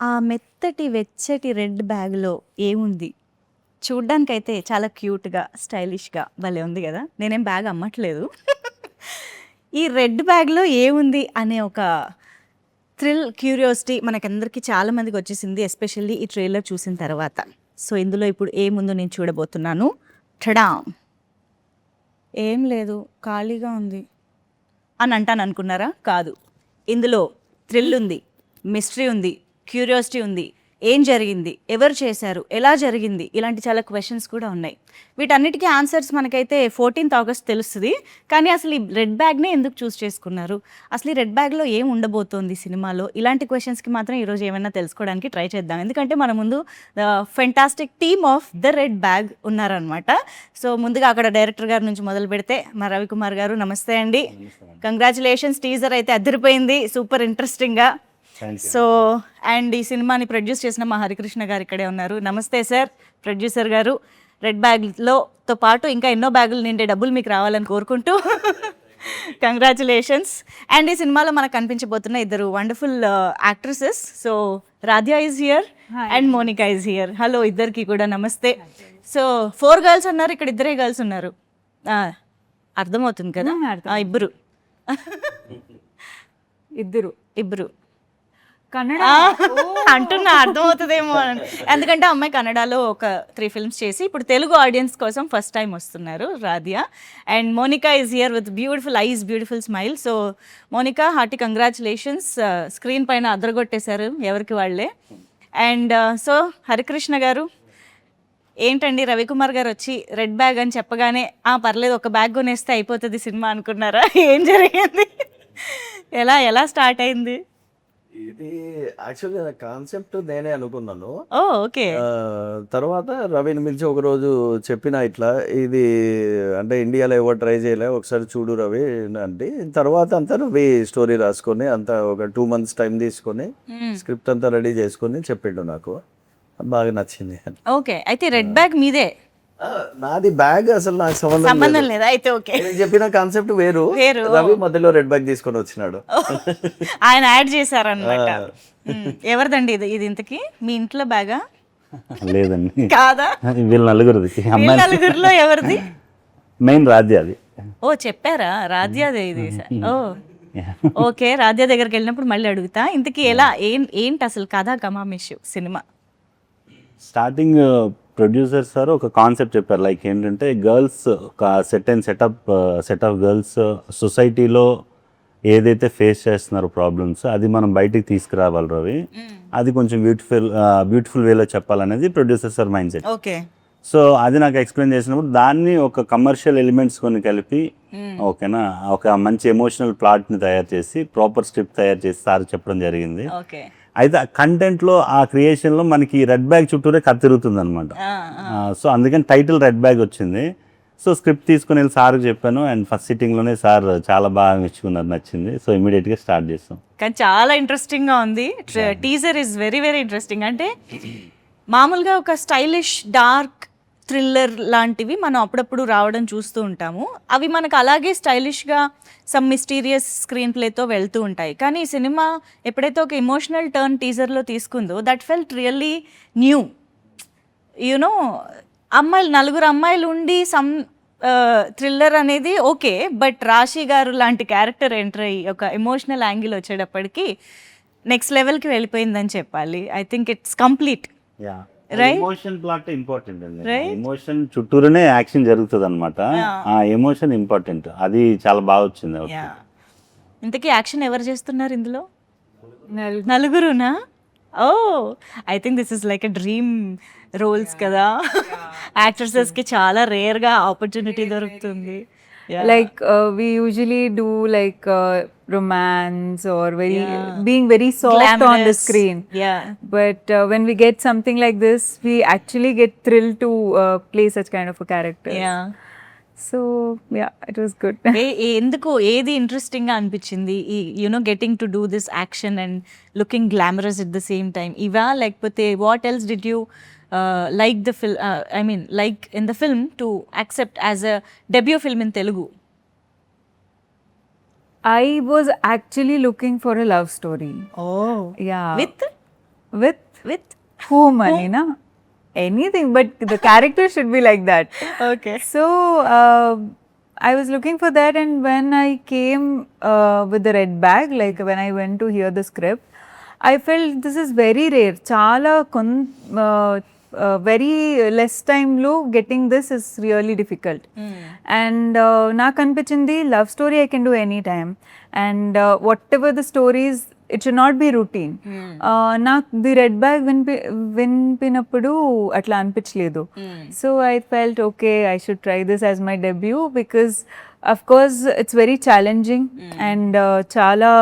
ఆ మెత్తటి వెచ్చటి రెడ్ బ్యాగ్‌లో ఏముంది? చూడ్డానికైతే చాలా క్యూట్‌గా, స్టైలిష్‌గా భలే ఉంది గదా! నేనేం బ్యాగ్ అమ్మట్లేదు. ఈ రెడ్ బ్యాగ్‌లో ఏముంది అనే ఒక థ్రిల్, క్యూరియాసిటీ మనకందరికీ చాలా మందికొచ్చేసింది. ఎస్పెషల్లీ ఈ ట్రైలర్ చూసిన తర్వాత. సో, ఇందులో ఇప్పుడు ఏముందో నేను చూడబోతున్నాను. టడాం! ఏం లేదు. ఖాళీగా ఉంది అని అంటాననుకున్నారా? కాదు. ఇందులో థ్రిల్ ఉంది, మిస్టరీ ఉంది, క్యూరియాసిటీ ఉంది. ఏం జరిగింది? ఎవరు చేశారు? ఎలా జరిగింది? ఇలాంటి చాలా క్వెషన్స్ కూడా ఉన్నాయి. వీటన్నిటికీ ఆన్సర్స్ మనకైతే 14th ఆగస్ట్ తెలుస్తుంది. కానీ అసలు ఈ రెడ్ బ్యాగ్‌నే ఎందుకు చూస్ చేసుకున్నారు? అసలు ఈ రెడ్ బ్యాగ్‌లో ఏం ఉండబోతోంది సినిమాలో? ఇలాంటి క్వెషన్స్‌కి మాత్రం ఈరోజు ఏమైనా తెలుసుకోవడానికి ట్రై చేద్దాం. ఎందుకంటే మన ముందు fantastic team of the red bag ఉన్నారనమాట. సో, ముందుగా అక్కడ డైరెక్టర్ గారి నుంచి మొదలు పెడితే మా రవికుమార్ గారు నమస్తే అండి. కంగ్రాచులేషన్స్, టీజర్ అయితే అదిరిపోయింది. సూపర్ ఇంట్రెస్టింగ్‌గా. సో అండ్ ఈ సినిమాని ప్రొడ్యూస్ చేసిన మా హరికృష్ణ గారు ఇక్కడే ఉన్నారు. నమస్తే సార్, ప్రొడ్యూసర్ గారు. రెడ్ బ్యాగ్‌తో పాటు ఇంకా ఎన్నో బ్యాగులు నిండే డబ్బులు మీకు రావాలని కోరుకుంటూ కంగ్రాచులేషన్స్. అండ్ ఈ సినిమాలో మనకు కనిపించబోతున్న ఇద్దరు wonderful actresses. So Radhya is here and Monica is here. Hello ఇద్దరికి కూడా నమస్తే. సో 4 గర్ల్స్ అన్నారు, ఇక్కడ ఇద్దరే గర్ల్స్ ఉన్నారు. అర్థమవుతుంది కదా? ఇద్దరు ఇద్దరు ఇద్దరు కన్నడ అంటున్నా, అర్థమవుతుందేమో అని. ఎందుకంటే అమ్మాయి కన్నడలో ఒక 3 ఫిల్మ్స్ చేసి ఇప్పుడు తెలుగు ఆడియన్స్ కోసం ఫస్ట్ టైం వస్తున్నారు Radhiya. And Monica is here with beautiful eyes, beautiful smile. So Monica, hearty congratulations. Screen పైన అదరగొట్టేశారు ఎవరికి వాళ్ళే. అండ్ సో హరికృష్ణ గారు, ఏంటండి రవికుమార్ గారు వచ్చి రెడ్ బ్యాగ్ అని చెప్పగానే పర్లేదు ఒక బ్యాగ్ కొనేస్తే అయిపోతుంది సినిమా అనుకున్నారా? ఏం జరిగింది? ఎలా స్టార్ట్ అయింది? ఇది యాక్చువల్గా కాన్సెప్ట్ నేనే అనుకున్నాను. ఓకే. తర్వాత రవిని పిలిచి ఒకరోజు చెప్పిన ఇట్లా ఇది అంటే ఇండియాలో ఎవరు ట్రై చేయలే, ఒకసారి చూడు రవి అంటే. తర్వాత అంతా రవి స్టోరీ రాసుకొని అంతా ఒక 2 months టైం తీసుకొని స్క్రిప్ట్ అంతా రెడీ చేసుకొని చెప్పిండు నాకు. బాగా నచ్చింది. ఓకే, అయితే రెడ్ బ్యాగ్ మీదే? నాది బ్యాగ్ అసలు నాకు సంబంధం లేదా? అయితే ఓకే. నేను చెప్పిన కాన్సెప్ట్ వేరు, రవి మధ్యలో రెడ్ బ్యాగ్ తీసుకొని వచ్చినాడు. ఆయన యాడ్ చేశారన్నమాట. ఎవరిదండి ఇది ఇంతకి? మీ ఇంట్లో బ్యాగా? లేదండి, కాదా? వీళ్ళ నలుగురిది. నలుగురిలో ఎవరిది? మెయిన్ రాధ్య అది. ఓ చెప్పారా? రాధ్యాదే ఇది. ఓ ఓకే, రాధ్య దగ్గరికి వెళ్ళినప్పుడు మళ్ళీ అడుగుతా. ఇంతకీ ఎలా ఏంటి అసలు కథా కమామిషు సినిమా? స్టార్టింగ్ ప్రొడ్యూసర్ సార్ ఒక కాన్సెప్ట్ చెప్పారు, లైక్ ఏంటంటే గర్ల్స్ ఒక సెట్ ఆఫ్ గర్ల్స్ సొసైటీలో ఏదైతే ఫేస్ చేస్తున్నారో ప్రాబ్లమ్స్ అది మనం బయటికి తీసుకురావాలి రవి, అది కొంచెం బ్యూటిఫుల్ వేలో చెప్పాలనేది producer sir mind set. Okay. So అది నాకు ఎక్స్ప్లెయిన్ చేసినప్పుడు దాన్ని ఒక కమర్షియల్ ఎలిమెంట్స్ కొన్ని కలిపి ఓకేనా ఒక మంచి ఎమోషనల్ ప్లాట్ని తయారు చేసి ప్రాపర్ స్క్రిప్ట్ తయారు చేసి సార్ చెప్పడం జరిగింది. ఓకే. అయితే ఆ కంటెంట్లో ఆ క్రియేషన్లో మనకి రెడ్ బ్యాగ్ చుట్టూరే కథ తిరుగుతుంది అనమాట. సో అందుకని టైటిల్ రెడ్ బ్యాగ్ వచ్చింది. సో స్క్రిప్ట్ తీసుకుని వెళ్ళి సార్కి చెప్పాను అండ్ ఫస్ట్ సిట్టింగ్లోనే సార్ చాలా బాగా మెచ్చుకున్నారు, నచ్చింది. సో ఇమీడియట్గా స్టార్ట్ చేస్తాం. కానీ చాలా ఇంట్రెస్టింగ్గా ఉంది. Teaser is very very interesting. అంటే మామూలుగా ఒక స్టైలిష్ డార్క్ థ్రిల్లర్ లాంటివి మనం అప్పుడప్పుడు రావడం చూస్తూ ఉంటాము. అవి మనకు అలాగే స్టైలిష్గా సమ్ మిస్టీరియస్ స్క్రీన్ ప్లేతో వెళ్తూ ఉంటాయి. కానీ ఈ సినిమా ఎప్పుడైతే ఒక ఎమోషనల్ టర్న్ టీజర్లో తీసుకుందో that felt really new. You నలుగురు అమ్మాయిలు ఉండి సమ్ థ్రిల్లర్ అనేది ఓకే, బట్ రాశి గారు లాంటి క్యారెక్టర్ ఎంటర్ అయ్యి ఒక ఎమోషనల్ యాంగిల్ వచ్చేటప్పటికి నెక్స్ట్ లెవెల్కి వెళ్ళిపోయిందని చెప్పాలి. I think it's complete. Emotion plot important అండి. ఎమోషన్ చుట్టూరునే యాక్షన్ జరుగుతుంది అనమాట. ఆ ఎమోషన్ ఇంపార్టెంట్, అది చాలా బాగా వచ్చింది. ఇంతకీ యాక్షన్ ఎవరు చేస్తున్నారు ఇందులో? నలుగురునా? Oh I think this is like a dream roles కదా. యాక్ట్రెసెస్కి చాలా రేర్గా ఆపర్చునిటీ దొరుకుతుంది. like we usually do like romance or being very soft Glamorous on the screen. Yeah. But when we get something like this, we actually get thrilled to play such kind of a character. Yeah. So yeah, it was good. ఎందుకు ఏది ఇంట్రెస్టింగ్గా అనిపించింది? You know getting to do this action and looking glamorous at the same time ఇవా, లేకపోతే what else did you like the film, I mean like in the film to accept as a debut film in Telugu? I was actually looking for a love story. Oh. Yeah. With With With whom, Alina? Anything, but the character should be like that. okay. So I was looking for that, and when I came with the red bag, like when I went to hear the script, I felt this is very rare. Chala very less time lo getting this is really difficult. And నాకు అనిపించింది love story I can do anytime, and whatever the stories, it should not be routine. నాకు the red bag వినిపినప్పుడు అట్లా అనిపించలేదు. So I felt okay I should try this as my debut, because of course it's very challenging and చాలా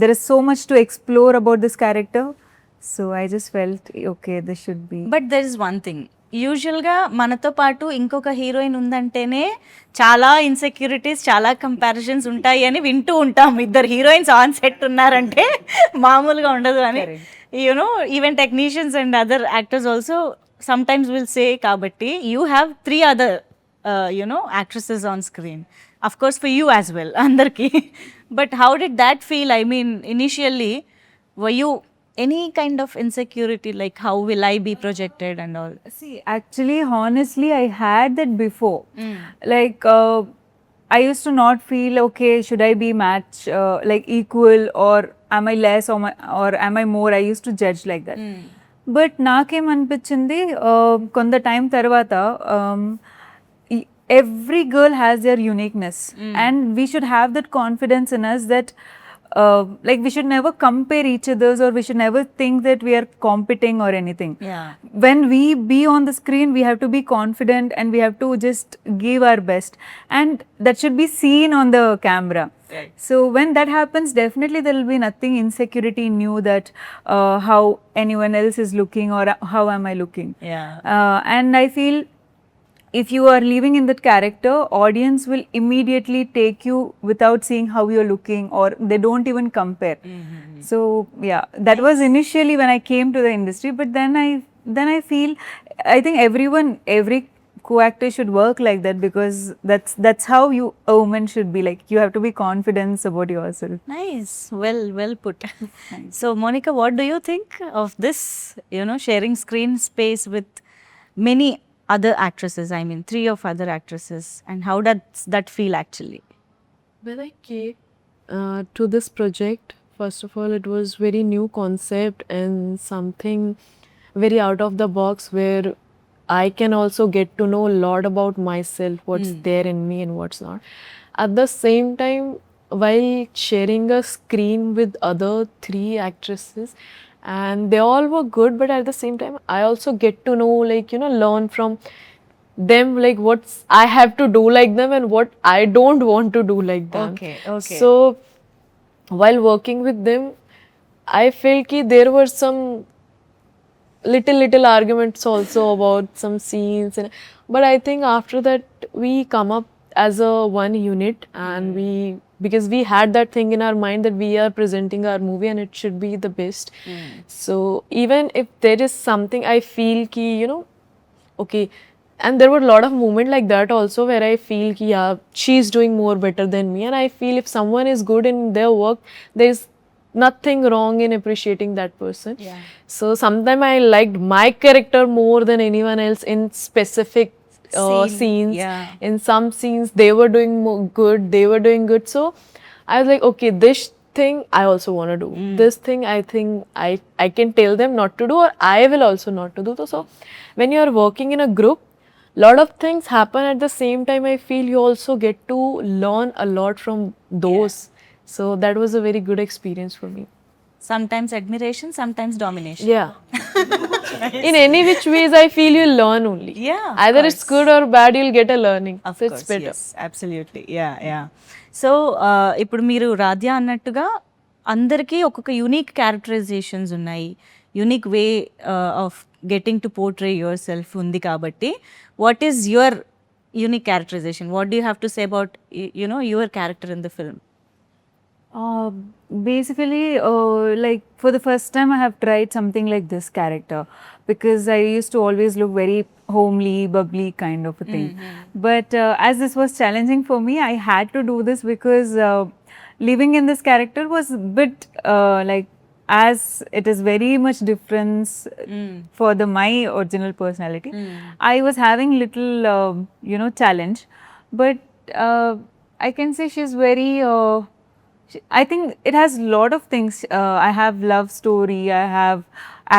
there is so much to explore about this character. So I just felt okay this should be. But there is one thing, యూజువల్గా మనతో పాటు ఇంకొక heroine ఉందంటేనే చాలా insecurities, చాలా comparisons ఉంటాయి అని వింటూ ఉంటాం. ఇద్దరు హీరోయిన్స్ ఆన్ సెట్ ఉన్నారంటే మామూలుగా ఉండదు అని, you know even technicians and other actors also sometimes will say. కాబట్టి you have 3 other you know actresses on screen, of course for you as well, అందరికీ. But how did that feel? I mean initially were you any kind of insecurity, like how will I be projected and all? See, actually, honestly, I had that before. Like, I used to not feel okay. Should I be like equal, or am I less, or am I more? I used to judge like that. But నాకేం అనిపించింది, కొంత time తర్వాత every girl has their uniqueness, and we should have that confidence in us that. Like we should never compare each other's, or we should never think that we are competing or anything. Yeah. When we be on the screen, we have to be confident and we have to just give our best, and that should be seen on the camera. Right. So when that happens, definitely there will be nothing insecurity in you that how anyone else is looking or how am I looking. Yeah. And I feel if you are living in that character, audience will immediately take you without seeing how you're looking, or they don't even compare. So yeah, that was initially when I came to the industry, but then I feel I think every co-actor should work like that, because that's how a woman should be. Like you have to be confident about yourself. Nice. Well put. So Monica, what do you think of this, you know, sharing screen space with many other actresses? I mean 3 of other actresses, and how does that feel actually? When I came to this project, first of all, it was very new concept and something very out of the box, where I can also get to know a lot about myself, what's there in me and what's not. At the same time, while sharing a screen with other 3 actresses, and they all were good, but at the same time I also get to know, like, you know, learn from them, like what I have to do like them and what I don't want to do like them. Okay. So while working with them, I felt ki there were some little arguments also about some scenes, but I think after that we come up as a one unit, and because we had that thing in our mind that we are presenting our movie and it should be the best. So even if there is something I feel ki, you know, okay, and there were a lot of moments like that also where I feel ki yeah, she's doing more better than me, and I feel if someone is good in their work, there's nothing wrong in appreciating that person. Yeah. So sometimes I liked my character more than anyone else in specific scenes. Yeah. In some scenes they were doing good, so I was like, okay, this thing I also want to do. This thing I think I can tell them not to do, or I will also not to do. So when you are working in a group, lot of things happen at the same time. I feel you also get to learn a lot from those. So that was a very good experience for me. Sometimes admiration, sometimes domination. Yeah. In any which ways, I feel you learn only. Yeah, of Either course. it's good or bad, you'll get a learning. Of So course, it's better. yes, absolutely. Yeah. So ఇప్పుడు మీరు రాధ్య అన్నట్టుగా అందరికీ ఒక్కొక్క unique characterisations ఉన్నాయి, unique way of getting to portray yourself ఉంది. కాబట్టి what is your unique characterisation? What do you have to say about you know your character in the film? Basically, like for the first time I have tried something like this character, because I used to always look very homely, bubbly kind of a thing. But as this was challenging for me, I had to do this, because living in this character was a bit like as it is very much difference for the my original personality. I was having little challenge, but I can say she's very I think it has lot of things. I have love story, I have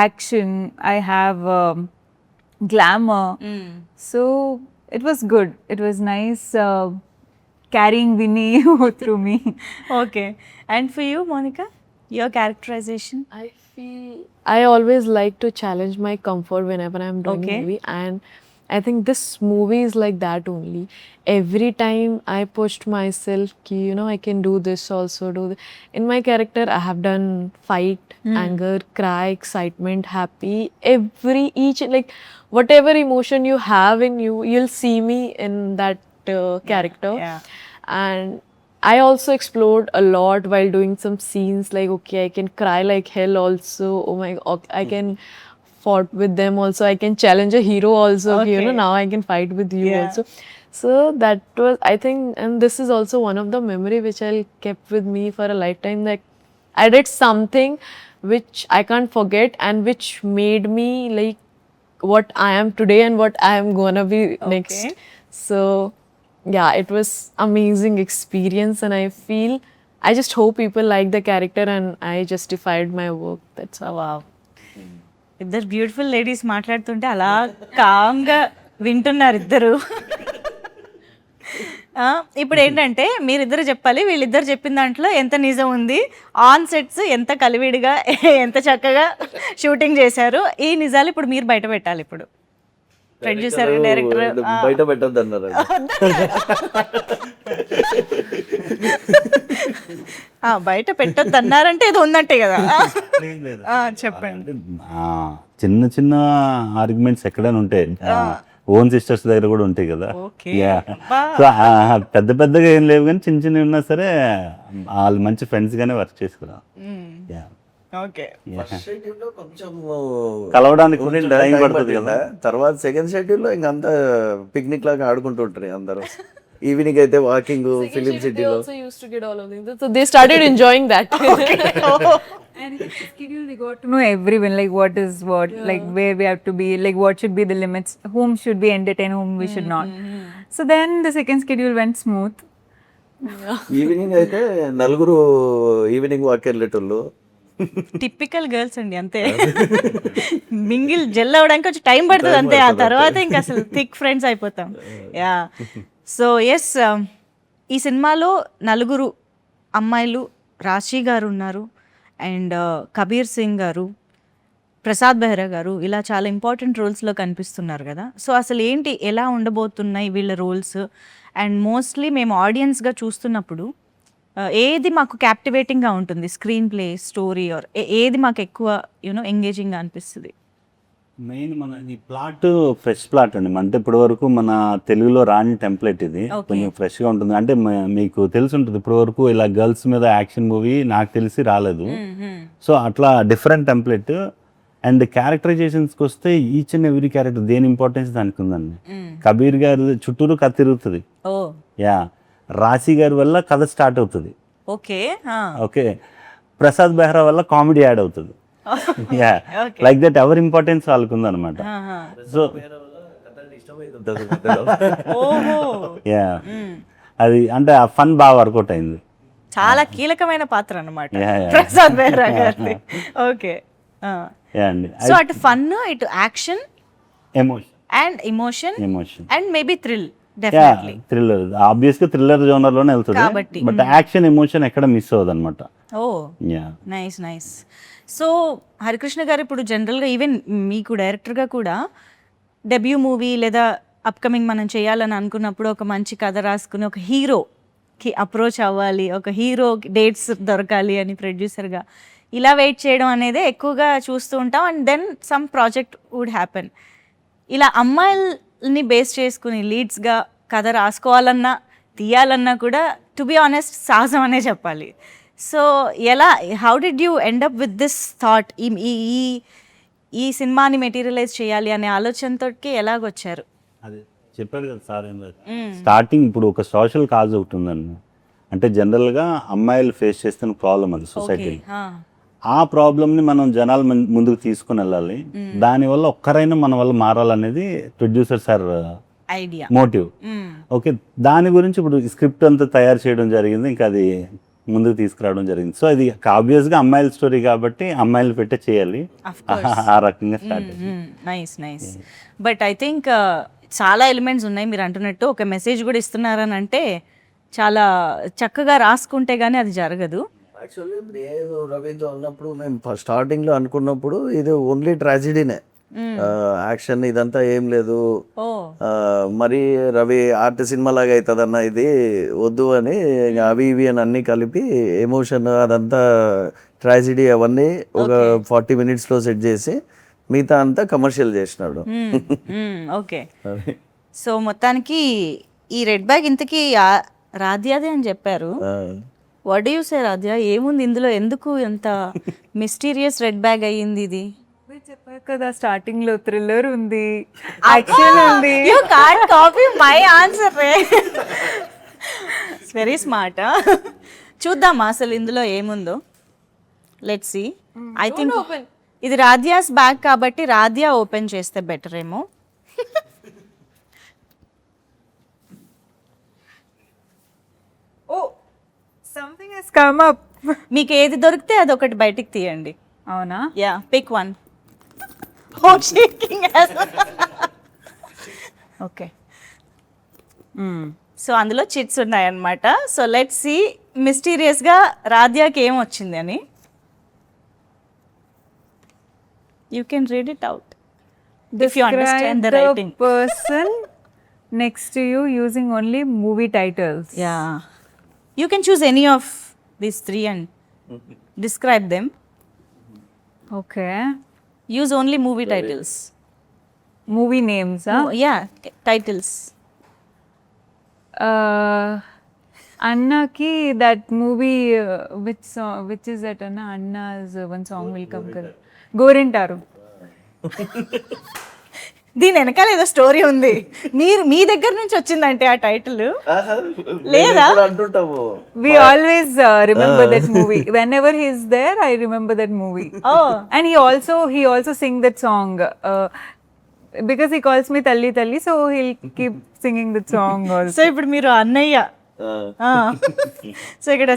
action, I have glamour. So it was good, it was nice carrying Winnie through me. Okay. And for you Monica, your characterisation? I always like to challenge my comfort whenever I'm doing Okay. a movie, and I think this movie is like that only. Every time I pushed myself, ki, I can do this also. In my character, I have done fight, anger, cry, excitement, happy. Each like whatever emotion you have in you, you'll see me in that character. Yeah. And I also explored a lot while doing some scenes, like okay, I can cry like hell also. Oh my god, I can fought with them also. I can challenge a hero also. Okay. Okay. Now I can fight with you Yeah. also. So that was, I think, and this is also one of the memory which I'll kept with me for a lifetime. Like I did something which I can't forget and which made me like what I am today and what I am gonna be next. Okay. So yeah, it was amazing experience, and I feel I just hope people like the character and I justified my work. That's how. Wow, ఇద్దరు beautiful ladies మాట్లాడుతుంటే అలా కామ్గా వింటున్నారు ఇద్దరు. ఇప్పుడు ఏంటంటే మీరిద్దరు చెప్పాలి, వీళ్ళిద్దరు చెప్పిన దాంట్లో ఎంత నిజం ఉంది, ఆన్ సెట్స్ ఎంత కలివిడిగా ఎంత చక్కగా షూటింగ్ చేశారు, ఈ నిజాలు ఇప్పుడు మీరు బయట పెట్టాలి. ఇప్పుడు ప్రొడ్యూసర్, డైరెక్టర్ బయట పెట్టద్దు అన్నారు. బయట పెట్టొద్దు అన్నారంటే ఏదో ఉందంటే కదా. చెప్పండి. చిన్న చిన్న ఆర్గ్యుమెంట్స్ ఎక్కడైనా ఉంటాయి, ఓన్ సిస్టర్స్ దగ్గర కూడా ఉంటాయి కదా. Okay. Yeah. సో పెద్ద పెద్దగా ఏం లేవు, కానీ చిన్న చిన్నవి ఉన్నా సరే వాళ్ళు మంచి ఫ్రెండ్స్ గానే వర్క్ చేసుకున్నాం. ఓకే. కొంచెం కలవడానికి ఉండిండే, టైం టైం పడుతుంది పట్టిందా? కదా. తర్వాత సెకండ్ షెడ్యూల్లో ఇంకంతా పిక్నిక్ లాగా ఆడుకుంటుంటారు అందరూ. ఈవినింగ్ అయితే వాకింగ్ ఫిలిం They సిటీలో. also used to get all of things. So they started enjoying that. And in the schedule, they got to know everyone, like what is what, like where we have to be, like what should be the limits, whom should we entertain, whom we should not. So then the second schedule went smooth. Evening అయితే నలుగురు evening walk వెళ్ళేటోళ్ళు. Typical girls అండి, అంతే. Mingle gel అవ్వడానికి కొంచెం time పడుతుంది అంతే, ఆ తర్వాత ఇంకా అసలు థిక్ ఫ్రెండ్స్ అయిపోతాం. యా. సో ఎస్, ఈ సినిమాలో నలుగురు అమ్మాయిలు, రాశి గారు ఉన్నారు, అండ్ కబీర్ సింగ్ గారు, ప్రసాద్ బెహ్రా గారు, ఇలా చాలా ఇంపార్టెంట్ రోల్స్లో కనిపిస్తున్నారు కదా. సో అసలు ఏంటి, ఎలా ఉండబోతున్నాయి వీళ్ళ రోల్స్, అండ్ మోస్ట్లీ మేము ఆడియన్స్గా చూస్తున్నప్పుడు ఏది మాకు క్యాప్టివేటింగ్గా ఉంటుంది, స్క్రీన్ ప్లే, స్టోరీ, ఆర్ ఏది మాకు ఎక్కువ ఎంగేజింగ్గా అనిపిస్తుంది? మెయిన్ మన ఈ ప్లాట్ ఫ్రెష్ ప్లాట్ అండి. అంటే ఇప్పటి వరకు మన తెలుగులో రాని టెంప్లెట్ ఇది, కొంచెం ఫ్రెష్గా ఉంటుంది. అంటే మీకు తెలిసి ఉంటుంది, ఇప్పటి వరకు ఇలా గర్ల్స్ మీద యాక్షన్ మూవీ నాకు తెలిసి రాలేదు. సో అట్లా డిఫరెంట్ టెంప్లెట్. అండ్ క్యారెక్టరైజేషన్స్కి వస్తే ఈచ్ అండ్ ఎవ్రీ క్యారెక్టర్ దేని ఇంపార్టెన్స్ దానికి ఉందండి. కబీర్ గారి చుట్టూరు కథ తిరుగుతుంది. యా. రాశి గారి వల్ల కథ స్టార్ట్ అవుతుంది. ఓకే. ఓకే. ప్రసాద్ బెహ్రా వల్ల కామెడీ యాడ్ అవుతుంది. యా, లైక్ దట్ ఎవరి ఇంపార్టెన్స్ వాళ్ళకు ఉందన్నమాట. సో యా, అది అంటే ఆ ఫన్ బాగా వర్కౌట్ అయింది. చాలా కీలకమైన పాత్ర అన్నమాట Yeah, yeah. ప్రసాద్ బెహ్రా గారిది. ఓకే. యా అండి. సో అటు ఫన్, ఇటు action emotion and emotion emotion and maybe thrill, yeah, definitely. Thriller obvious గా థ్రిల్లర్ జోనర్ లోనే వెళ్తుంది, కాబట్టి. బట్ యాక్షన్ ఎమోషన్ ఎక్కడ మిస్ అవ్వదు అనమాట. Oh, yeah. Nice nice. So Harikrishna గారు, ఇప్పుడు జనరల్గా ఈవెన్ మీకు డైరెక్టర్గా కూడా డెబ్యూ మూవీ లేదా అప్కమింగ్ మనం చేయాలని అనుకున్నప్పుడు ఒక మంచి కథ రాసుకుని ఒక హీరోకి అప్రోచ్ అవ్వాలి, ఒక హీరోకి డేట్స్ దొరకాలి అని ప్రొడ్యూసర్గా ఇలా వెయిట్ చేయడం అనేది ఎక్కువగా చూస్తూ ఉంటాం. And then some project would happen. ఇలా అమ్మాయిల్ని బేస్ చేసుకుని లీడ్స్గా కథ రాసుకోవాలన్నా తీయాలన్నా కూడా టు బి ఆనెస్ట్ సాహసం అనే చెప్పాలి. సో ఎలా, how did you end up with this thought, ఈ సినిమాని మెటీరియలైజ్ చేయాలి అనే ఆలోచనతోటి ఎలాగొచ్చారు? అదే చెప్పారు కదా సార్, స్టార్టింగ్ ఇప్పుడు ఒక సోషల్ కాజ్ ఒకటి ఉందండి. అంటే జనరల్గా అమ్మాయిలు ఫేస్ చేస్తున్న ప్రాబ్లం అది సొసైటీలో. ఆ ప్రాబ్లమ్ని మనం జనాల ముందుకు తీసుకుని వెళ్ళాలి, దానివల్ల ఒక్కరైనా మన వల్ల మారాలనేది producer sir idea. Motive. Okay, దాని గురించి ఇప్పుడు స్క్రిప్ట్ అంతా తయారు చేయడం జరిగింది, ఇంకా అది ముందుకు తీసుకురావడం జరిగింది. సో ఇది ఆబ్వియస్గా అమ్మాయిల స్టోరీ కాబట్టి అమ్మాయిలు పెట్టే చేయాలి, ఆ రకంగా start. Nice. But I think చాలా ఎలిమెంట్స్ ఉన్నాయి మీరు అంటున్నట్టు. ఒక మెసేజ్ కూడా ఇస్తున్నారని అంటే చాలా చక్కగా రాసుకుంటే గానీ అది జరగదు. యాక్చువల్లీ నేను రవితో ఉన్నప్పుడు మేము స్టార్టింగ్లో అనుకున్నప్పుడు ఇది ఓన్లీ ట్రాజిడీనే, యాక్షన్ ఇదంతా ఏం లేదు, మరి రవి ఆర్ట్ సినిమా లాగా అవుతుందన్న ఇది వద్దు అని అవి ఇవి అని అన్నీ కలిపి ఎమోషన్ అదంతా ట్రాజిడీ అవన్నీ ఒక 40 minutesలో సెట్ చేసి మిగతా అంతా కమర్షియల్ చేసినాడు. ఓకే, సో మొత్తానికి ఈ రెడ్ బ్యాగ్ ఇంతకీ రాధ్యాదే అని చెప్పారు. What do you say Radhya, ఏముంది ఇందులో, ఎందుకు ఎంత మిస్టీరియస్ రెడ్ బ్యాగ్ అయ్యింది ఇది? చెప్పారు కదా స్టార్టింగ్ లో థ్రిల్లర్ ఉంది, యాక్షన్ ఉంది. You can't copy my answer. It's very smart. చూద్దామా అసలు ఇందులో ఏముందో. Let's see. ఐ థింక్ ఇది రాధ్యాస్ బ్యాగ్ కాబట్టి రాధ్య ఓపెన్ చేస్తే బెటర్ ఏమో. Something has come up. మీకు ఏది దొరికితే అది ఒకటి బయటికి తీయండి. అవునా? Yeah, pick one. Okay, so అందులో చిట్స్ ఉన్నాయన్నమాట. సో లెట్స్ సీ మిస్టీరియస్గా రాధ్యాకి ఏం వచ్చింది అని. You can read it out if you understand the writing. Person next to you using only movie titles. Yeah, you can choose any of these 3 and describe them. Okay. Use only movie titles. Movie names, huh? Yeah, titles. Anna ki that movie, which is that Anna? Anna's one song will come. Gorintaru. దీని వెనకాల ఏదో story ఉంది. మీరు మీ దగ్గర నుంచి వచ్చిందంటే ఆ title లేదా? అంటుంటాము. We always remember that movie. Whenever he's there, I remember that movie. Oh. And he also sing that song because he calls me Talli Talli, so he'll keep singing that song also. So ఇప్పుడు మీరు అన్నయ్య, so ఇక్కడ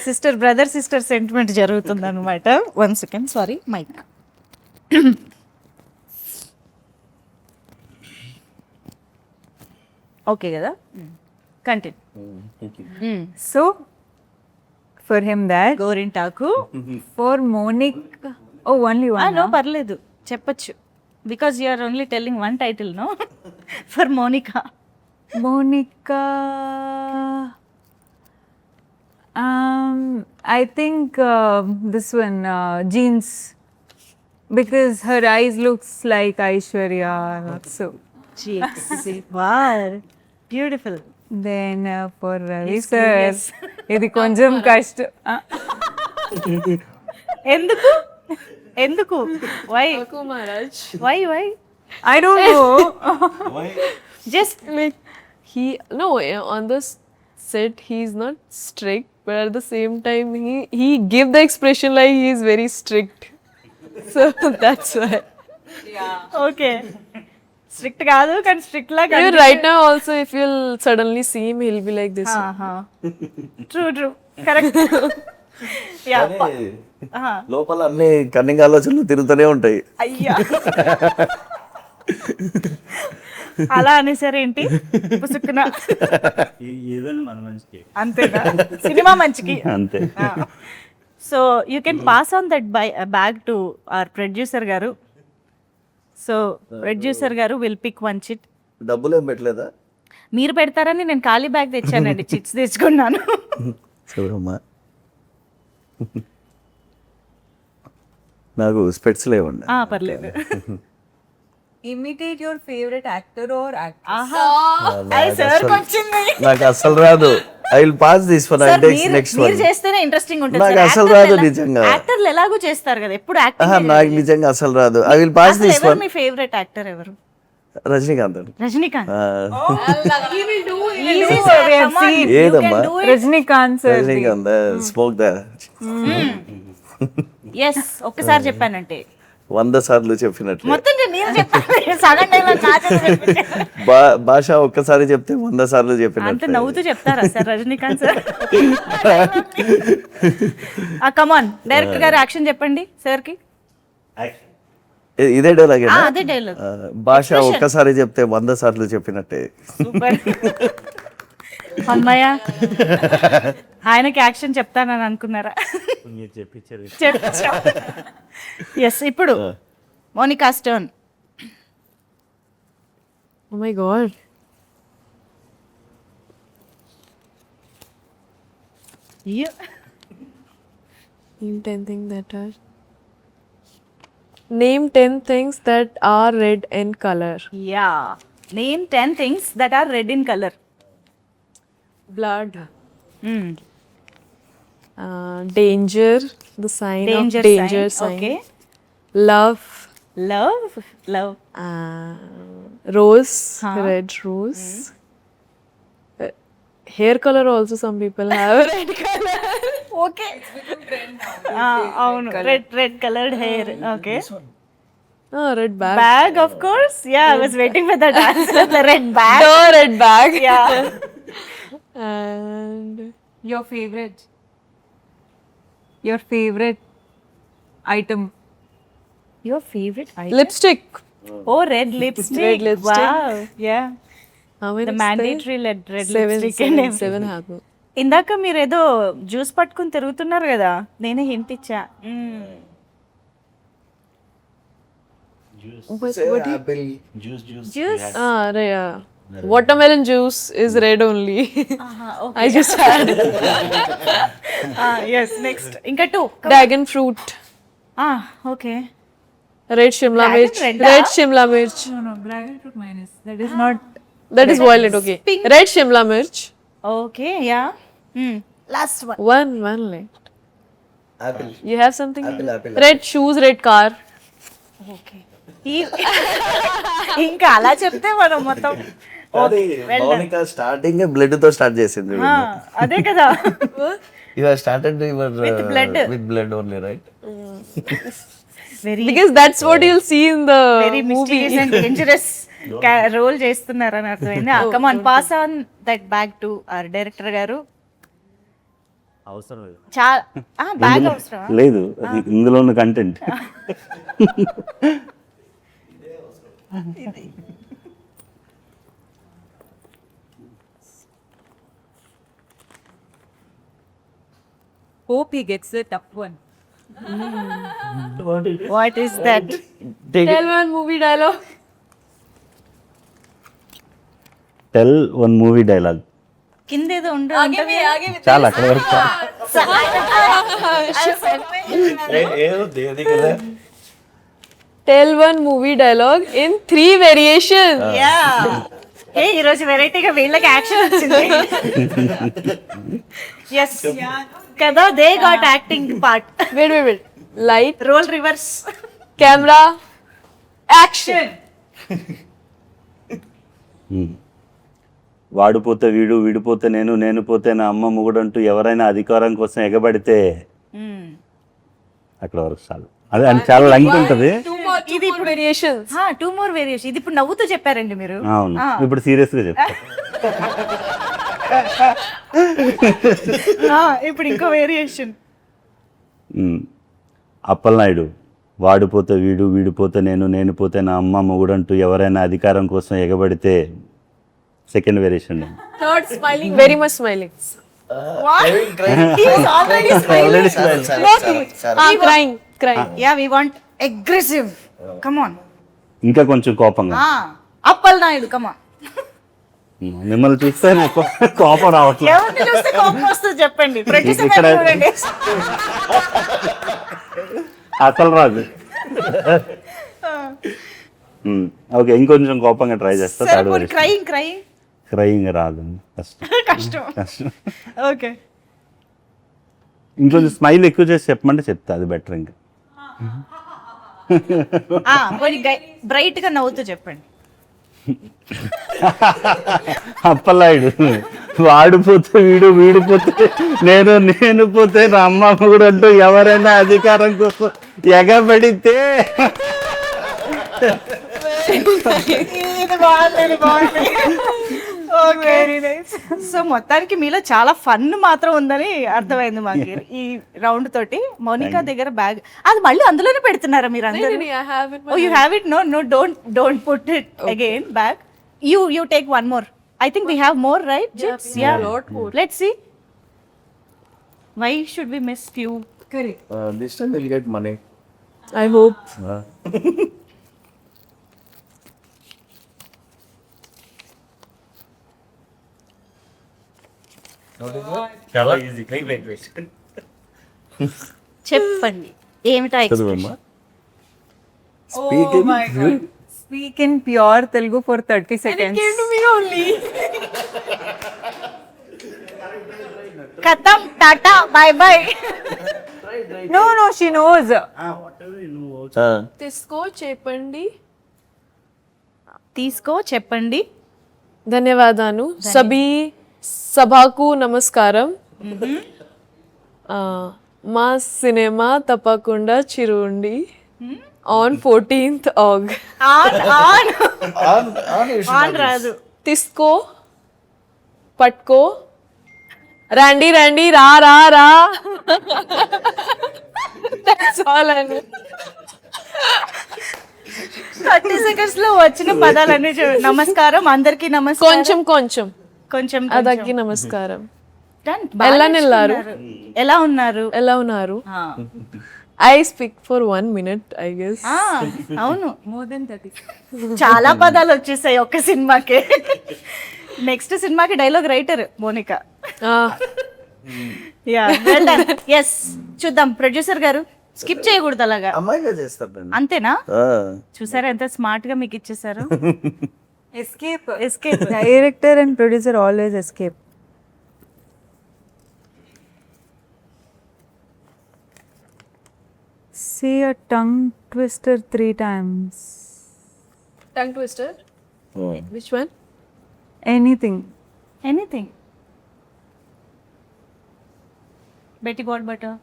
brother sister sentiment జరుగుతుంది అనమాట. 1 second, sorry, mic. Okay కదా, continue. So for him that, గోరింటాకు. for Monica, oh only one. No పర్లేదు, చెప్పచ్చు. Because you are only telling one title, no. For Monica. Monica, I think this one, Jeans, because her eyes looks like Aishwarya. So wow, beautiful. then for Ravi sir, ఇది కొంచెం కష్టం. ఎందుకు why why I don't know. Just Like on the set he's not strict, but at the same time he give the expression like he is very strict. So that's why. Okay, strict కాదు కానీ strict లాగా. Even right now also if you'll suddenly see him he'll be like this. True correct. Yeah, లోపల అన్ని cunning ఆలోచనలు తిరుగుతూనే ఉంటాయి. అయ్యా, అలా అనేసారేంటి పుసుక్కున? ఏదైనా మన మంచికి, అంతేనా, సినిమా మంచికి. అంతే. So you can pass on that bag to hour producer గారు. సో ప్రొడ్యూసర్ గారు విల్ పిక్ వన్ చిట్. డబ్బులు ఏం పెట్టలేదా? మీరు పెడతారని నేను ఖాళీ బ్యాగ్ తెచ్చానండి, చిట్స్ తెచ్చుకున్నాను. చూడమ్మా, నాకు స్పెట్స్ లేవండి. పర్లేదు. Imitate your favorite actor or actress. ఆహా, అది సార్కి వచ్చింది. నాకు అసలు రాదు. I will pass this one. I take next మీరు వన్. చేస్తేనే ఇంట్రెస్టింగ్ ఉంటుంది. నాకు అసలు రాదు నిజంగా. యాక్టర్లు ఎలాగో చేస్తారు కదా, ఎప్పుడు యాక్టింగ్. నాకు నిజంగా అసలు రాదు. I will pass this one. మీ ఫేవరెట్ యాక్టర్ ఎవరు? రజనీకాంత్ అండి. రజనీకాంత్. ఏదమ్మా? Rajinikanth sir. Rajinikanth smoke the. Yes ఒక్కసారి చెప్పానంటే 100 సార్లు చెప్పినట్లే. మొత్తం నేను చెప్పాను సగం డైలాగ్ నా చేత చెప్పించాను. భాష ఒక్కసారి చెప్తే 100 సార్లు అంత చెప్పినట్లే. నవ్వుతూ చెప్తారా సార్ రజనీకాంత్ సార్? కమాన్ డైరెక్టర్ గారు యాక్షన్ చెప్పండి సార్ కి. ఇదే డైలాగ్ అదే డైలాగ్. భాష ఒక్కసారి చెప్తే 100 సార్లు చెప్పినట్టే. సూపర్. అమ్మాయ ఆయనకి యాక్షన్ చెప్తానని అనుకున్నారా? మీరు చెప్పించారు. ఎస్ ఇప్పుడు Monica stone. Oh my god. Name 10 things that are. Name 10 things that are red in color. Yeah name 10 things that are red in colour. Blood. Danger. The sign Danger of danger sign. sign. Okay. Love. Love Rose. Huh. Red rose. Hair color also some people have red color. Okay అవును red coloured hair. Okay Oh, red bag. Bag of course. Yeah I was waiting for that answer. The red bag. The red bag. Yeah And Your favorite item. Your favourite lipstick. Oh red lipstick. Red lipstick. Wow yeah How many? The mandatory red Seven. Lipstick. Seven have. ఇందాక మీరు ఏదో juice పట్టుకుని తిరుగుతున్నారు కదా, నేనే hint ఇచ్చా. Juice. Yeah. Watermelon juice is red only. I just had yes next ఇంకా 2. dragon fruit. Okay Red shimla Dragon mirch. red, Red shimla mirch. No, dragon fruit minus. That is not. That is violet. Okay. pink. Red shimla mirch. Okay yeah last one. One left. You have something? Red shoes, red car. Okay ఇంకా అలా చెప్తే మనం మొత్తం Mounika starting blood తో start చేసింది. అదే కదా. You have started your blood. with blood only, right? Very Because that's what you'll see in the very mysterious and dangerous role చేస్తున్నారని అర్థమైంది. Come on pass on that bag to our director గారు. అవసరం లేదు. చాలా bag అవసరం. లేదు అది ఇందులో ఉన్న content. Hope he gets the tough one. What is that? Tell one movie dialogue. Tell one movie dialogue. కింద ఏదో చాలా అక్కడ వరకు Tell one movie dialogue in 3 variations. Yeah ఏ ఈ రోజు వెరైటీగా వీళ్ళకి యాక్షన్ వచ్చింది. ఎస్ కదా, they got acting part. Wait. Light, role reverse. camera, action. వాడిపోతే వీడు, వీడిపోతే నేను, నేను పోతే నా అమ్మ మొగుడంటూ ఎవరైనా అధికారం కోసం ఎగబడితే అక్కడ వరకు చాలు. అదే అని చాలా లెంగ్త్ ఉంటుంది. Two more variations. 2 more variation. ఇది ఇప్పుడు నవ్వుతూ చెప్పారండి మీరు. అవును, ఇప్పుడు సీరియస్ గా చెప్తా. ఇప్పుడు ఇంకో వేరియేషన్. అప్పలనాయుడు వాడిపోతే వీడు, వీడిపోతే నేను, నేను పోతే నా అమ్మ మొగుడంటూ ఎవరైనా అధికారం కోసం ఎగబడితే second variation. Third, smiling, very much smiling. He was already smiling. Crying. Yeah, we want aggressive. Come on. ఇంకా కొంచెం కోపంగా. Appal Naidu, come on. మిమ్మల్ని చూస్తే నాకు కోపం రావట్లేదు. ఎవరిని చూస్తే కోపం వస్తుంది చెప్పండి. ప్రొడ్యూసర్ ఇక్కడ చూడండి. అసలు రాదు. ఓకే, ఇంకొంచెం కోపంగా ట్రై చేస్తా. Third variation. క్రైయింగ్ క్రయింగ్ రాదు, కష్టం. ఓకే, ఇంకొంచెం స్మైల్ ఎక్కువ చేసి చెప్పమంటే చెప్తా, అది బెటర్. ఇంకా బ్రైట్ గా నవ్వుతూ చెప్పండి. అప్పలనాయుడు వాడిపోతే వీడిపోతే నేను పోతే అమ్మ కూడా అంటూ ఎవరైనా అధికారం కోసం ఎగబడితే సో మొత్తానికి మీలో చాలా ఫన్ మాత్రం ఉందని అర్థమైంది మాకు ఈ రౌండ్ తోటి. మౌనికా దగ్గర బ్యాగ్ అది మళ్ళీ అందులోనే పెడుతున్నారా మీరు అందరూ? I have it. Oh, you have it? No, don't put it again back. You take one more. I think we have more, right? Chips? Yeah. lot more. Let's see. Why should we miss few? Correct. This time we'll get money. I hope. చాలా easy. చెప్పండి ఏమిటా చదువమ్మా. Oh my God. Speak in pure Telugu for 30 seconds. ఖతం tata bye by. No, she knows. Tisko chepandi. తీసుకో చెప్పండి. ధన్యవాదాలు. సభీ సభకు నమస్కారం. మా సినిమా తప్పకుండా చిరుండి ఆన్ 14th Aug. ఆన్ రాదు. తీసుకో పట్టుకో రండి రా రా రా. That's all I know. 30 seconds లో వచ్చిన పదాలన్నీ నమస్కారం అందరికి నమస్కారం. కొంచెం అదకి నమస్కారం. Done. బాగా ఎలా నిల్లారు? నేర్చుకున్నారు. ఎలా ఉన్నారు? ఆ. ఆ. I speak for 1 minute, I guess. ఆ, అవును More than 30. చాలా పదాలు వచ్చేసాయి ఒక్క సినిమాకే. నెక్స్ట్ సినిమాకి dialogue writer Monica. Yeah well done. Yes చూద్దాం ప్రొడ్యూసర్ గారు స్కిప్ చేయకూడదు అలాగా. అమ్మాయిగా చేస్తారు నేను. అంతేనా? చూసారా ఎంత స్మార్ట్ గా మీకు ఇచ్చేసారు. Escape. Escape. Director and producer always escape. Say a tongue twister 3 times. Tongue twister. Which one? Anything. Anything. Betty bought butter.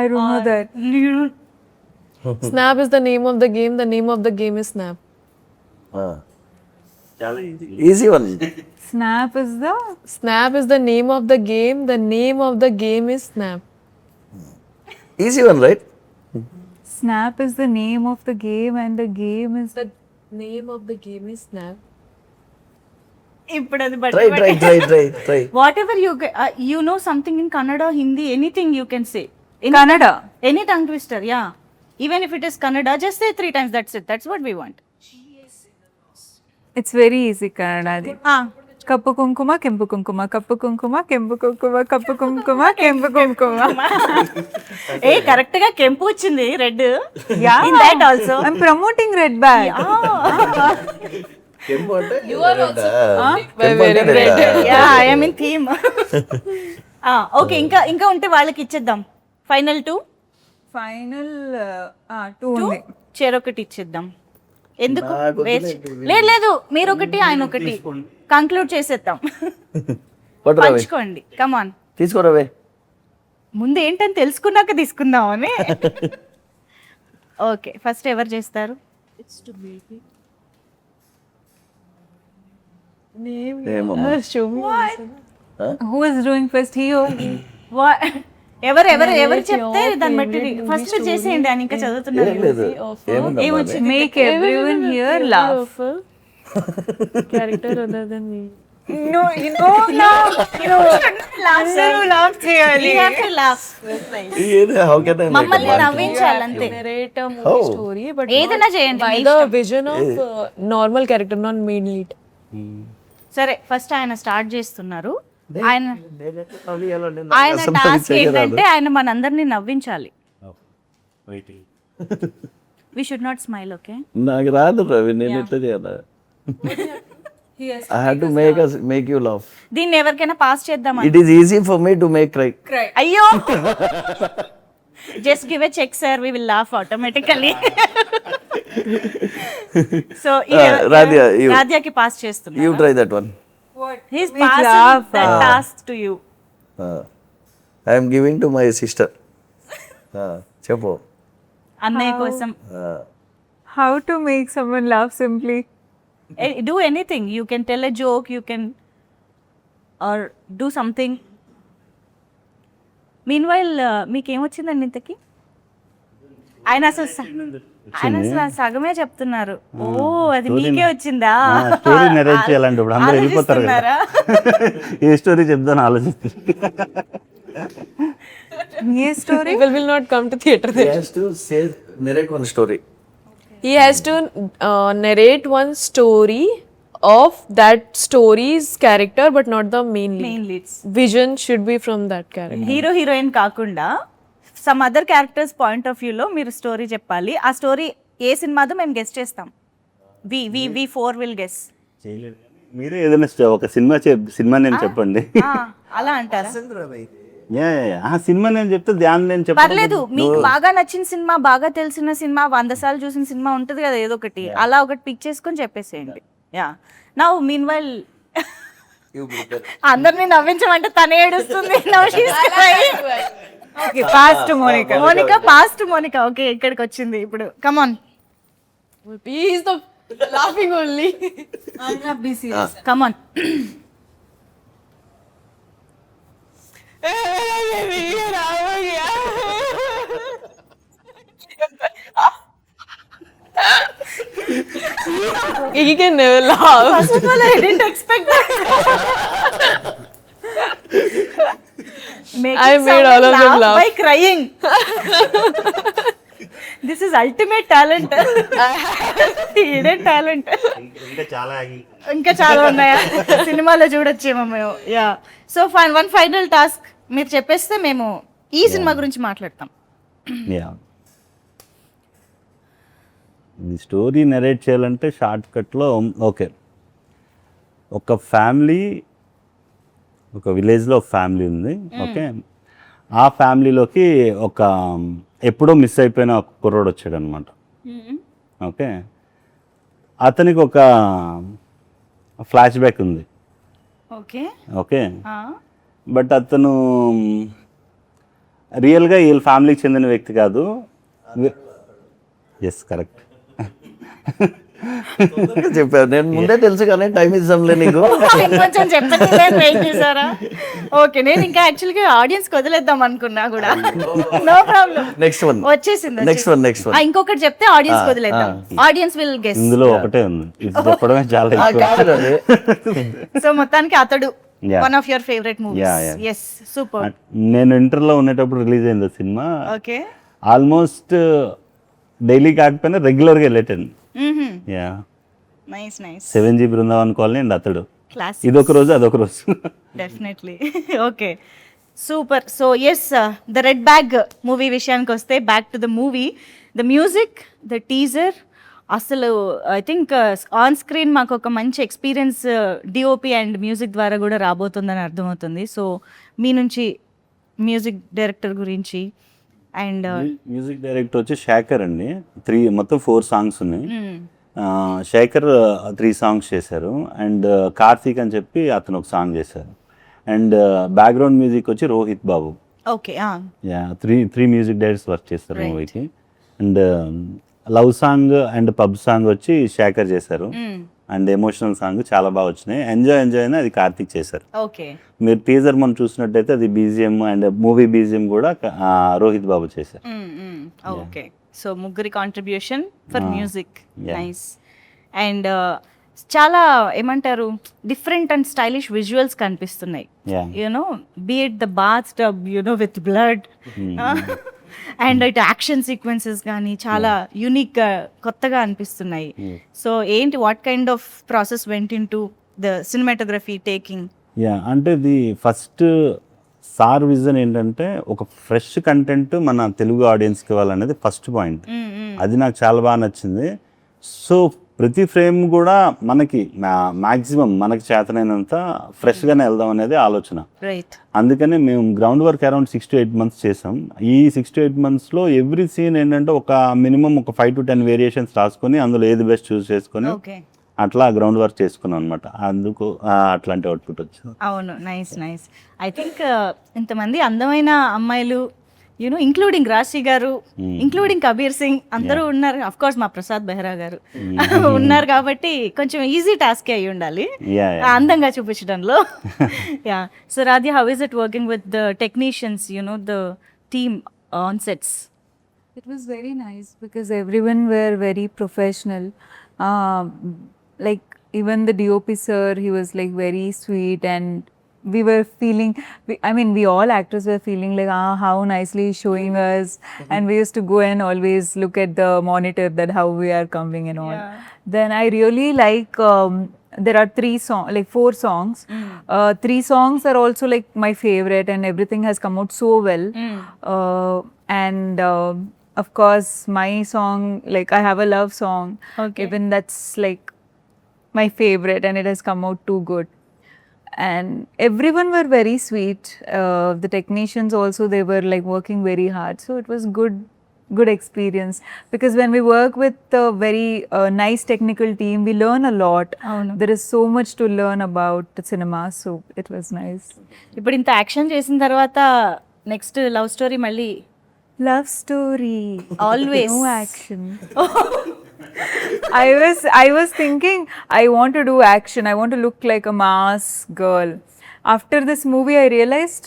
I don't know that. Snap is the name of the game. The name of the game is Snap. Easy one. Snap is the Snap is the name of the game. The name of the game is Snap. Easy one right. Snap is the name of the game and the game is The name of the game is Snap. ఇప్పుడు అది try. What ever you know something in Kannada Hindi anything you can say. Kannada. Any tongue twister, yeah. Even if it is Kannada, just say 3 times. That's it. That's what we want. It's very easy Kannada. Adi. Kappu kunkuma, kempu kunkuma, kappu kunkuma, kempu kunkuma, kappu kunkuma, kempu kunkuma. A correct గా కెంపు వచ్చింది red. Yeah. In that also. I'm promoting Red Bag. కెంపు అంటే Yeah, I am in theme. Okay ఇంకా ఉంటే వాళ్ళకి ఇచ్చేద్దాం. Final 2. Final 2 ఉంది. చెరొకటి ఇచ్చేద్దాం. ఎందుకు నాకు Waste. లేదు మీరు ఒకటి ఆయన ఒకటి కంక్లూడ్ చేసేద్దాం. పట్టురావే పంచుకోండి. కమాన్ తీసుకోరావే. ముందు ఏంటని తెలుసుకున్నాక తీసుకుందామని. ఓకే ఫస్ట్ ఎవరు చేస్తారు? ఏమమ్మా. Show me. Who is doing first? He or he? ఎవరు చెప్తే దాన్ని బట్టి ఫస్ట్ మీరు చేసేయండి. ఆయన ఇంకా చదువుతున్నారు. ఏం లేదు ఏముందమ్మా ఏమొచ్చింది? Make everyone here laugh. Character other than me. No, laugh. అందరూ laugh చేయాలి. We have to laugh. how can I make a మమ్మల్ని bad నవ్వించాలి అంతే. Narrate a movie story, but ఏదైనా చేయండి by మీ the ఇష్టం. vision of normal character, not main lead. సరే first ఆయన start చేస్తున్నారు. ఆయన నవ్వియాలండి. ఆయన టాస్క్ ఏంటంటే ఆయన మనందరినీ నవ్వించాలి. We should not smile. Okay నాకు రాదు రవి, నేను ఎట్లా చేయాలి? I had to make you laugh. దీన్ని ఎవరికైనా పాస్ చేద్దామా? It is easy for me to make cry. అయ్యో just give a check sir, we will laugh automatically. So Radhya, you. రాధ్యాకి పాస్ చేస్తున్నా. You try that one. He's Make passing laugh. that task to you. I'm giving to my sister. చెప్పు. అన్నయ్య కోసం. How to make someone laugh simply? Do anything. You can tell a joke, you can or do something. Meanwhile, మీకేమొచ్చిందండి ఇంతకి? ఆయన అసలు సగమే చెప్తున్నారు. ఓ అది మీకే వచ్చిందా? స్టోరీ నెరేట్ చేయాలంటే ఇప్పుడు అందరూ వెళ్ళిపోతారు కదా. ఏ స్టోరీ చెప్దాను ఆలోచిస్తారు. Ye story? People will not come to theatre He then. has to say narrate one story. He has to narrate one story of that story's character, but not the main lead. Main leads. Vision should be from that character. Hero heroine కాకుండా some other characters point of వ్యూలో మీరు story చెప్పాలి. ఆ story ఏ సినిమాదో మేము guest చేస్తాం. వి four will guess. చేయలేదు కానీ మీరే ఏదైనా ఒక సినిమా నేను చెప్పండి. అలా అంటారా? ఆ సినిమా నేను చెప్తే ధ్యానం నేను చెప్పాను. పర్లేదు, మీకు బాగా నచ్చిన సినిమా, బాగా తెలిసిన సినిమా, 100 సార్లు చూసిన సినిమా ఉంటుంది కదా ఏదో ఒకటి, అలా ఒకటి పిక్ చేసుకొని చెప్పేసేయండి. యా నౌ మీన్ వైల్ అందరినీ నవ్వించమంటే తనే ఏడుస్తుంది. Okay, pass to Monica. Monica okay ఇక్కడికి వచ్చింది ఇప్పుడు. కమాన్ He is the laughing only. Come on. He can never laugh. First of all, I didn't expect that. Making I made all of them someone laugh. by crying. This is ultimate talent. Hidden talent. ఇంకా చాలా ఇంకా చాలా ఉన్నాయా? సినిమాలో చూడొచ్చేమో మేము. Yeah so one final task మీరు చెప్పేస్తే మేము ఈ సినిమా గురించి మాట్లాడతాం. ఈ స్టోరీ నెరేట్ చేయాలంటే షార్ట్ కట్లో ఓకే, ఒక ఫ్యామిలీ, ఒక విలేజ్లో ఒక ఫ్యామిలీ ఉంది. ఓకే, ఆ ఫ్యామిలీలోకి ఒక ఎప్పుడో మిస్ అయిపోయిన ఒక కుర్రోడు వచ్చాడు అనమాట. ఓకే, అతనికి ఒక ఫ్లాష్ బ్యాక్ ఉంది. ఓకే ఓకే, బట్ అతను రియల్గా వీళ్ళ ఫ్యామిలీకి చెందిన వ్యక్తి కాదు. ఎస్ కరెక్ట్ చెప్పారు. నేను ముందే తెలుసు కానీ టైం ఇస్తాంలే నీకు. కొంచెం చెప్పండి, వెయిట్ చేశారా? ఓకే, నేను ఇంకా యాక్చువల్గా ఆడియన్స్ వదిలేద్దాం అనుకున్నా కూడా. నో ప్రాబ్లం, నెక్స్ట్ వన్ వచ్చేసింది. నెక్స్ట్ వన్ ఇంకొకటి చెప్తే ఆడియన్స్ వదిలేద్దాం. Audience will guess. ఇందులో ఒకటే ఉంది, ఇది చెప్పడమే చాలా ఎక్కువ. సో మొత్తానికి Athadu Yeah. One of your favourite movies. Yeah. Yes, super. నేను ఇంటర్లో ఉండేటప్పుడు రిలీజ్ అయింది ఆ సినిమా. ఓకే, ఆల్మోస్ట్ డైలీ కాకపోయినా రెగ్యులర్గా వెళ్ళేటాను. Yeah, nice nice. 7G Brindavan colony and Athadu. Class ఇదొక రోజు అదొక రోజు. Definitely. Okay, super. So yes, the red bag movie విషయానికి వస్తే, back to the movie, the music, the teaser, అసలు ఐ థింక్ ఆన్ స్క్రీన్ మాకు ఒక మంచి ఎక్స్పీరియన్స్ డిఓపి అండ్ మ్యూజిక్ ద్వారా కూడా రాబోతుందని అర్థమవుతుంది. సో మీ నుంచి మ్యూజిక్ డైరెక్టర్ గురించి అండ్ మ్యూజిక్ డైరెక్టర్ వచ్చి శేఖర్ అండి. మొత్తం 4 సాంగ్స్ ఉన్నాయి. శేఖర్ 3 సాంగ్స్ చేశారు అండ్ కార్తీక్ అని చెప్పి అతను ఒక సాంగ్ చేశారు. అండ్ బ్యాక్గ్రౌండ్ మ్యూజిక్ వచ్చి Rohit Babu. Okay, yeah, three music directors work చేస్తారు మూవీకి. And love song and pub song వచ్చి శేఖర్ చేశారు. అండ్ ఎమోషనల్ సాంగ్ చాలా బాగా వచ్చినాయి. ఎంజాయ్ అని అది కార్తీక్ చేశారు. ఓకే, మీరు టీజర్ మనం చూసినట్టయితే అది బీజిఎం అండ్ మూవీ బీజిఎం కూడా రోహిత్ బాబు చేశారు. ఓకే. సో ముగ్గురి contribution for music, nice. And చాలా ఏమంటారు, డిఫరెంట్ అండ్ స్టైలిష్ విజువల్స్ కనిపిస్తున్నాయి. You know be it the bathtub, you know with blood, and it action sequences కానీ చాలా యూనిక్గా కొత్తగా అనిపిస్తున్నాయి. సో ఏంటి, what kind of process went into the cinematography taking? Yeah, అంటే ఇది ఫస్ట్ సార్ విజన్ ఏంటంటే ఒక ఫ్రెష్ కంటెంట్ మన తెలుగు ఆడియన్స్కి ఇవ్వాలనేది ఫస్ట్ పాయింట్. అది నాకు చాలా బాగా నచ్చింది. సో ప్రతి ఫ్రేమ్ కూడా మనకి మ్యాక్సిమం మనకి చేతనైనంత ఫ్రెష్గానే వెళ్దాం అనేది ఆలోచన. రైట్. అందుకనే మేము ground work around 6 to 8 months చేసాం. ఈ 6 to 8 monthsలో ఎవ్రీ సీన్ ఏంటంటే ఒక మినిమం ఒక 5 to 10 వేరియేషన్స్ రాసుకొని అందులో ఏది బెస్ట్ చూస్ చేసుకొని అట్లా గ్రౌండ్ వర్క్ చేసుకున్నాం అనమాట. అందుకు అట్లాంటి అవుట్పుట్ వచ్చింది. అవును, నైస్ నైస్. ఐ థింక్ ఇంతమంది అందమైన అమ్మాయిలు, యూనో ఇంక్లూడింగ్ రాశి గారు, ఇంక్లూడింగ్ కబీర్ సింగ్, అందరూ ఉన్నారు. అఫ్ కోర్స్ మా ప్రసాద్ బెహ్రా గారు ఉన్నారు కాబట్టి కొంచెం ఈజీ టాస్క్ అయి ఉండాలి Yeah, అందంగా చూపించడంలో. Yeah, so Radhya, how is it working with the technicians, you know the team on sets? It was very nice because everyone were very professional. Like even the DOP sir, he was like very sweet, and we were feeling. We all actors were feeling like how nicely he's showing us, and we used to go and always look at the monitor that how we are coming and all. Then I really like. There are 4 songs. 3 songs are also like my favorite, and everything has come out so well. And of course, my song, like I have a love song. Okay. Even that's like my favorite, and it has come out too good. And everyone were very sweet. The technicians also, they were like working very hard. So it was good experience, because when we work with a very nice technical team, we learn a lot. అవును. There is so much to learn about the cinema, so it was nice. ఇప్పుడు ఇంత action చేసిన తర్వాత next love story మళ్ళీ Love story. Always. No action. I was thinking I want to do action. I want to look like a mass girl. After this movie, I realized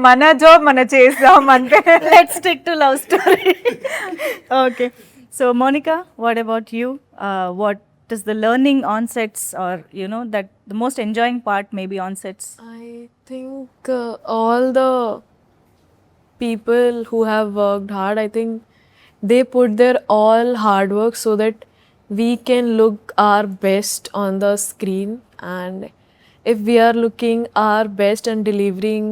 mana job mana chesam ante. Let's stick to love story. Okay, so Monica, what about you? What is the learning on sets, or you know that the most enjoying part maybe on sets? I think all the people who have worked hard, I think they put their all hard work so that we can look our best on the screen. And if we are looking our best and delivering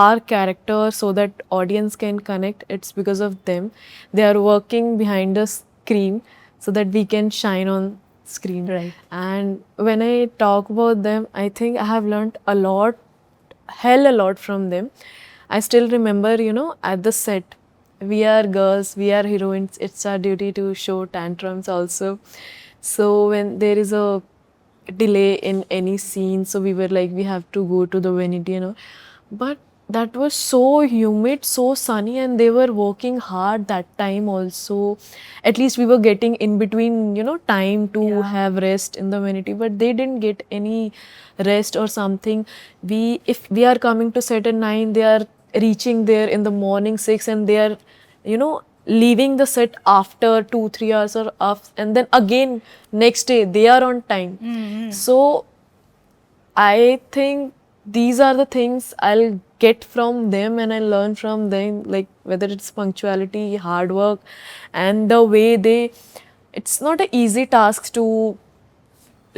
our character so that audience can connect, it's because of them. They are working behind the screen so that we can shine on screen. Right. And when I talk about them, I think I have learned a lot, hell a lot from them. I still remember, you know, at the set, we are girls, we are heroines, it's our duty to show tantrums also. So when there is a delay in any scene, so we were like, we have to go to the vanity, you know. But that was so humid, so sunny, and they were working hard that time also. At least we were getting in between, you know, time to have rest in the vanity, but they didn't get any rest or something. If we are coming to set at 9, they are reaching there in the morning 6, and they are, you know, leaving the set after 2-3 hours or and then again next day they are on time. So I think these are the things I'll get from them and I learn from them, like whether it's punctuality, hard work, and the way it's not an easy task to,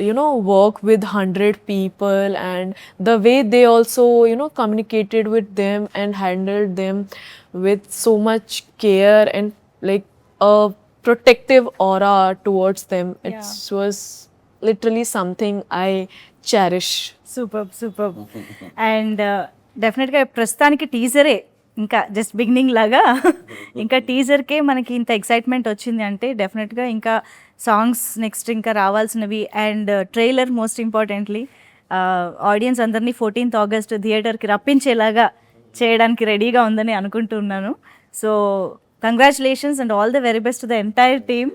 you know, work with 100 people, and the way they also, you know, communicated with them and handled them with so much care and like a protective aura towards them. It was literally something I cherish. Super. And డెఫినెట్గా ప్రస్తుతానికి టీజరే ఇంకా just beginning లాగా, ఇంకా టీజర్కే మనకి ఇంత excitement వచ్చింది అంటే డెఫినెట్గా ఇంకా సాంగ్స్ నెక్స్ట్ ఇంకా రావాల్సినవి, and trailer most importantly audience అందరినీ 14th August థియేటర్కి రప్పించేలాగా చేయడానికి రెడీగా ఉందని అనుకుంటున్నాను. So congratulations and all the very best to the entire team.